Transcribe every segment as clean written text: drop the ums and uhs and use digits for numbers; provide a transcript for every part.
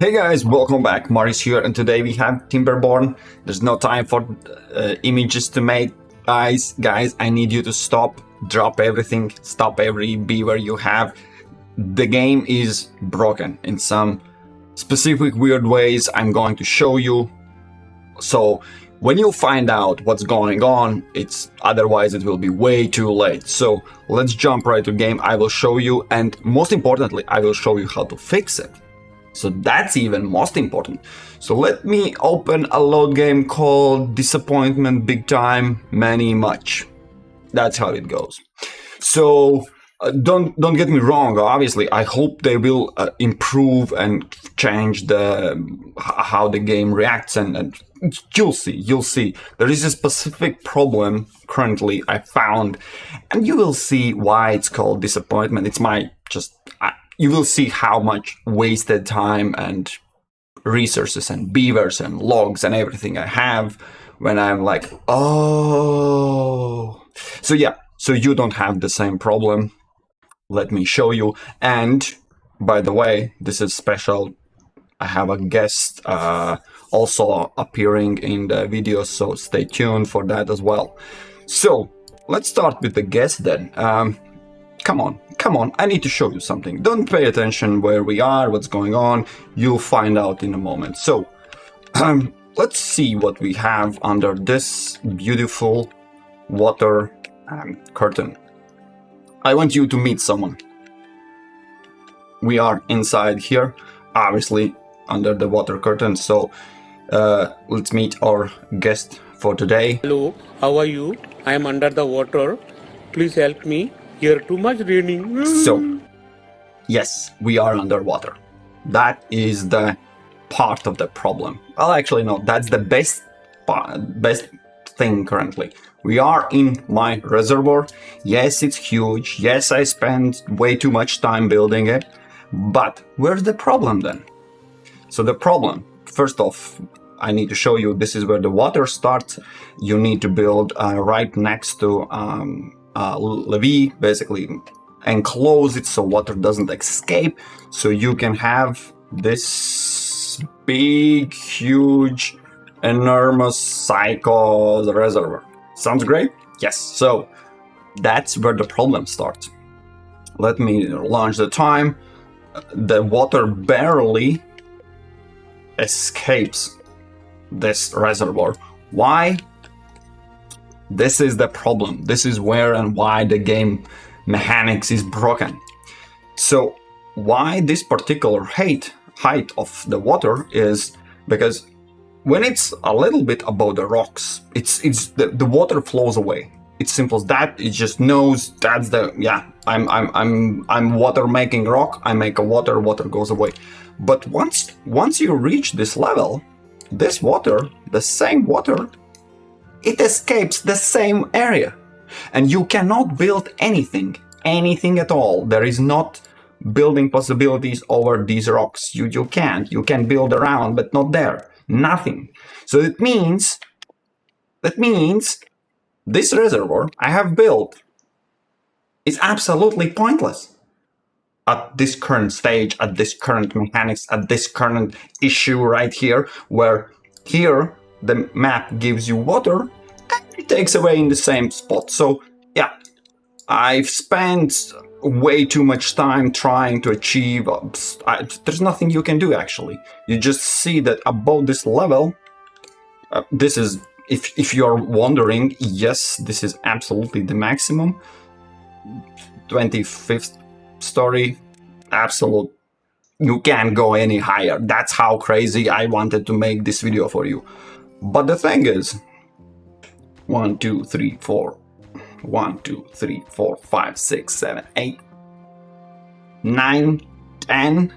Hey guys, welcome back. Maurice here, and today we have Timberborn. There's no time for images to make. Guys, I need you to stop, drop everything, stop every beaver you have. The game is broken in some specific weird ways. I'm going to show you. So when you find out what's going on, otherwise it will be way too late. So let's jump right to game. I will show you, and most importantly, I will show you how to fix it. So that's even most important. So let me open a load game called Disappointment Big Time Many Much. That's how it goes. So don't get me wrong. Obviously, I hope they will improve and change how the game reacts, and you'll see. There is a specific problem currently I found, and you will see why it's called disappointment. You will see how much wasted time and resources and beavers and logs and everything I have when I'm like, oh. So yeah, so you don't have the same problem. Let me show you. And by the way, this is special. I have a guest also appearing in the video, so stay tuned for that as well. So let's start with the guest then. Come on, I need to show you something. Don't pay attention where we are, what's going on. You'll find out in a moment. So, let's see what we have under this beautiful water curtain. I want you to meet someone. We are inside here, obviously under the water curtain. So, let's meet our guest for today. Hello, how are you? I am under the water. Please help me. Here too much raining. So, yes, we are underwater. That is the part of the problem. Well, actually, no, that's the best thing currently. We are in my reservoir. Yes, it's huge. Yes, I spent way too much time building it. But where's the problem then? So the problem, first off, I need to show you, this is where the water starts. You need to build right next to levee, basically enclose it so water doesn't escape, so you can have this big, huge, enormous cycle reservoir. Sounds great? Yes. So that's where the problem starts. Let me launch the time. The water barely escapes this reservoir. Why? This is the problem. This is where and why the game mechanics is broken. So why this particular height of the water is because when it's a little bit above the rocks, the water flows away. It's simple as that. It just knows that's I'm water making rock. I make a water goes away. But once you reach this level, this water, the same water, it escapes the same area, and you cannot build anything at all. There is not building possibilities over these rocks. You can't. You can build around, but not there. Nothing. So it means this reservoir I have built is absolutely pointless at this current stage, at this current mechanics, at this current issue right here, where here the map gives you water and it takes away in the same spot. So yeah, I've spent way too much time trying to achieve. There's nothing you can do actually. You just see that above this level, this is, if you're wondering, yes, this is absolutely the maximum. 25th story, absolute. You can't go any higher. That's how crazy I wanted to make this video for you. But the thing is, 1, 2, 3, 4, 1, 2, 3, 4, 5, 6, 7, 8, 9, 10,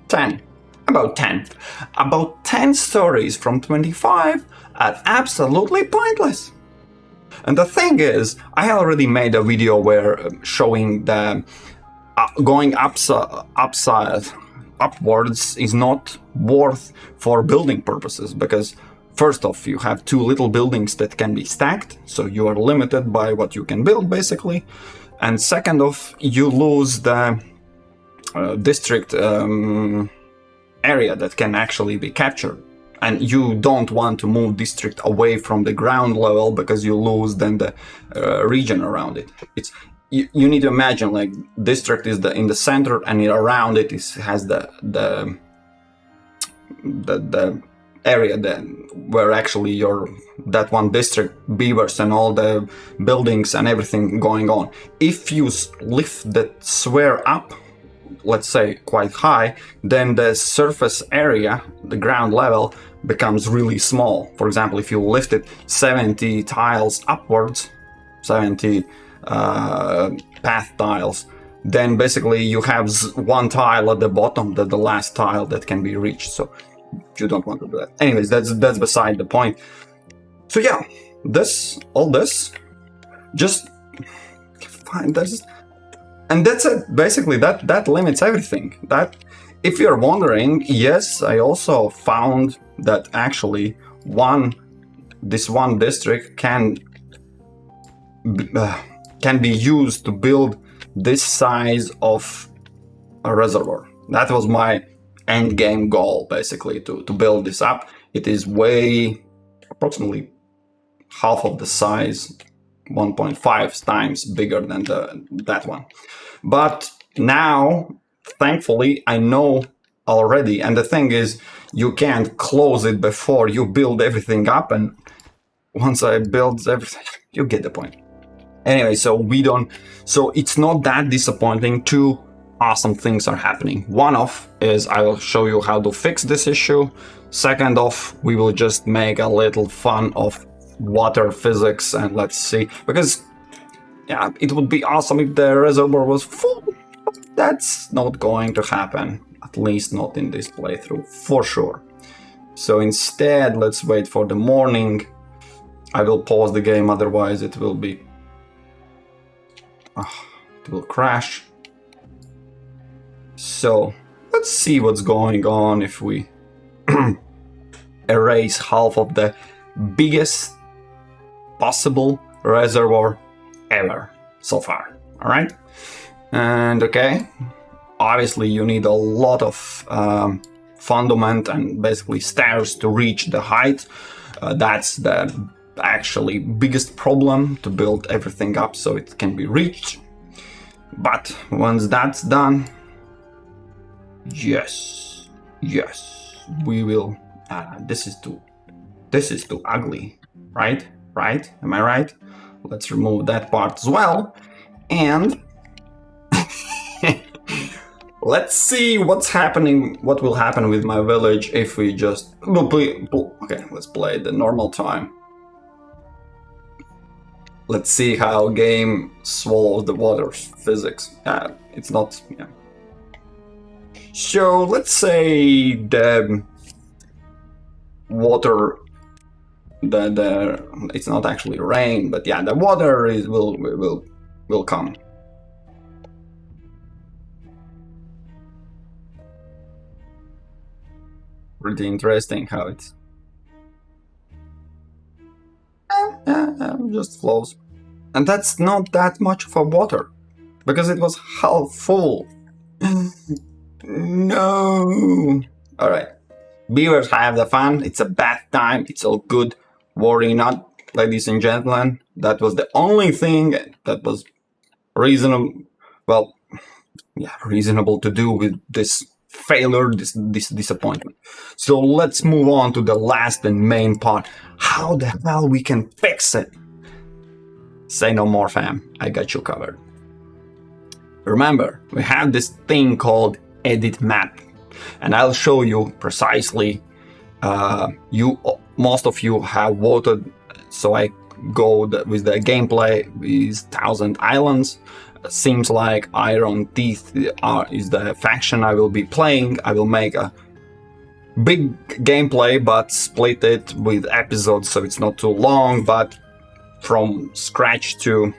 10. About 10. About 10 stories from 25 are absolutely pointless. And the thing is, I already made a video where showing the going upwards is not worth for building purposes, because first off, you have too little buildings that can be stacked, so you are limited by what you can build basically. And second off, you lose the district area that can actually be captured. And you don't want to move district away from the ground level because you lose then the region around it. You need to imagine like district is in the center, and around it has the area then where actually that one district beavers and all the buildings and everything going on. If you lift that sphere up, let's say quite high, then the surface area, the ground level, becomes really small. For example, if you lift it 70 tiles upwards, 70 path tiles, then basically you have one tile at the bottom, the last tile that can be reached. So you don't want to do that. Anyways, that's beside the point. So yeah, all this, just find this, and that's it. Basically, that limits everything. That, if you're wondering, yes, I also found that actually this one district can be used to build this size of a reservoir. That was my end game goal, basically, to build this up. It is approximately half of the size, 1.5 times bigger than that one. But now, thankfully, I know already, and the thing is, you can't close it before you build everything up, and once I build everything, you get the point. Anyway, so it's not that disappointing. Two awesome things are happening. One off is I will show you how to fix this issue. Second off, we will just make a little fun of water physics, and let's see, because yeah, it would be awesome if the reservoir was full. That's not going to happen, at least not in this playthrough, for sure. So instead, let's wait for the morning. I will pause the game, otherwise it will crash. So let's see what's going on if we erase half of the biggest possible reservoir ever so far. All right, and okay, obviously you need a lot of fundament and basically stairs to reach the height. That's the actually biggest problem, to build everything up so it can be reached. But once that's done, yes, we will. This is too ugly, right? Am I right? Let's remove that part as well, and let's see what will happen with my village if we just okay, let's play the normal time. Let's see how game swallows the water physics. It's not, yeah. So let's say the water, it's not actually rain, but yeah, the water will come. Pretty interesting how it's just flows. And that's not that much for water, because it was half full. No. Alright. Beavers have the fun. It's a bath time. It's all good. Worry not, ladies and gentlemen. That was the only thing that was reasonable. Well, yeah, reasonable to do with this failure, this disappointment. So let's move on to the last and main part. How the hell we can fix it? Say no more, fam. I got you covered. Remember, we have this thing called edit map, and I'll show you precisely. Most of you have voted, so I go with the gameplay with 1,000 islands. Seems like Iron Teeth is the faction I will be playing. I will make a big gameplay, but split it with episodes so it's not too long. But from scratch to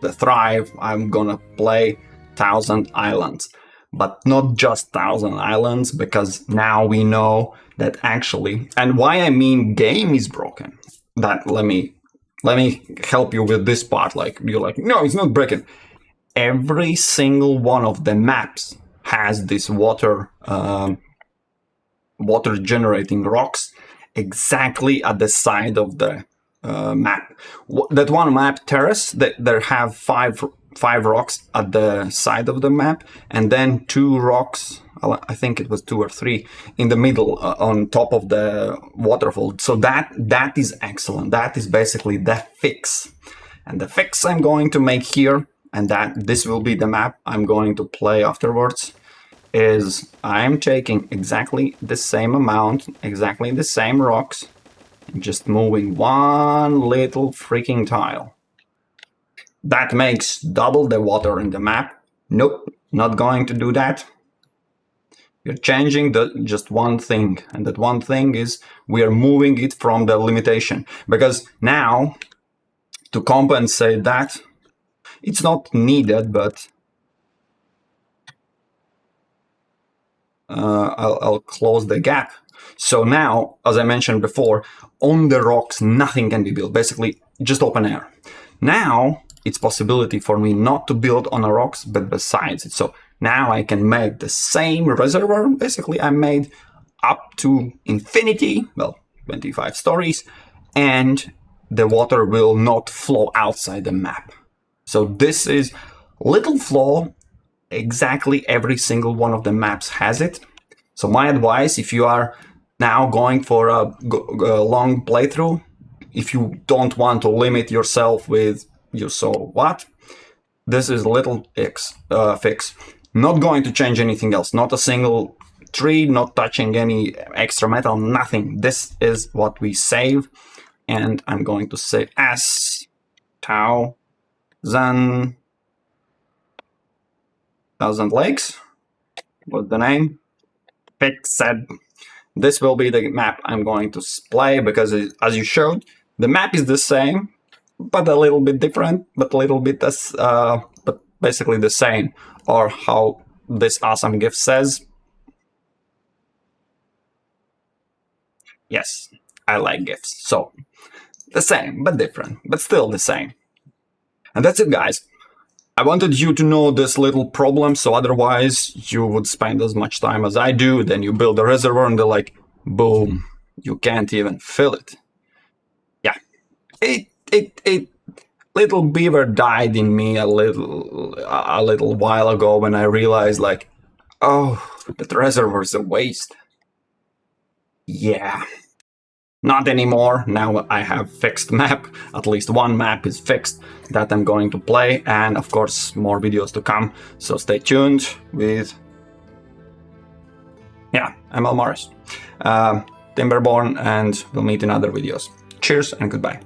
the Thrive, I'm gonna play 1,000 islands. But not just 1,000 islands, because now we know that actually, and why I mean game is broken. That let me help you with this part. Like, you're like, no, it's not broken. Every single one of the maps has this water water generating rocks exactly at the side of the map. That one map terrace, there have five rocks at the side of the map, and then 2 rocks, I think it was 2 or 3 in the middle on top of the waterfall. So that is excellent. That is basically the fix. And the fix I'm going to make here, and that this will be the map I'm going to play afterwards, is I'm taking exactly the same amount, exactly the same rocks, and just moving one little freaking tile. That makes double the water in the map. Nope, not going to do that. You're changing just one thing, and that one thing is we are moving it from the limitation. Because now, to compensate that, it's not needed, but I'll close the gap. So now, as I mentioned before, on the rocks, nothing can be built, basically just open air. Now, it's possibility for me not to build on the rocks, but besides it. So now I can make the same reservoir. Basically, I made up to infinity, well, 25 stories, and the water will not flow outside the map. So this is little flaw. Exactly every single one of the maps has it. So my advice, if you are now going for a long playthrough, if you don't want to limit yourself with you so what, this is a little fix. Not going to change anything else. Not a single tree, not touching any extra metal, nothing. This is what we save. And I'm going to say as thousand lakes. What's the name? Fixed. This will be the map I'm going to play because, as you showed, the map is the same, but a little bit different, but a little bit but basically the same. Or how this awesome gift says. Yes, I like gifts. So the same, but different, but still the same. And that's it, guys. I wanted you to know this little problem, so otherwise you would spend as much time as I do, then you build a reservoir and they're like, boom, you can't even fill it. Yeah, it little beaver died in me a little while ago when I realized, like, oh, that reservoir is a waste. Yeah. Not anymore. Now I have fixed map. At least one map is fixed that I'm going to play, and of course more videos to come. So stay tuned with ML Morris, Timberborn, and we'll meet in other videos. Cheers and goodbye.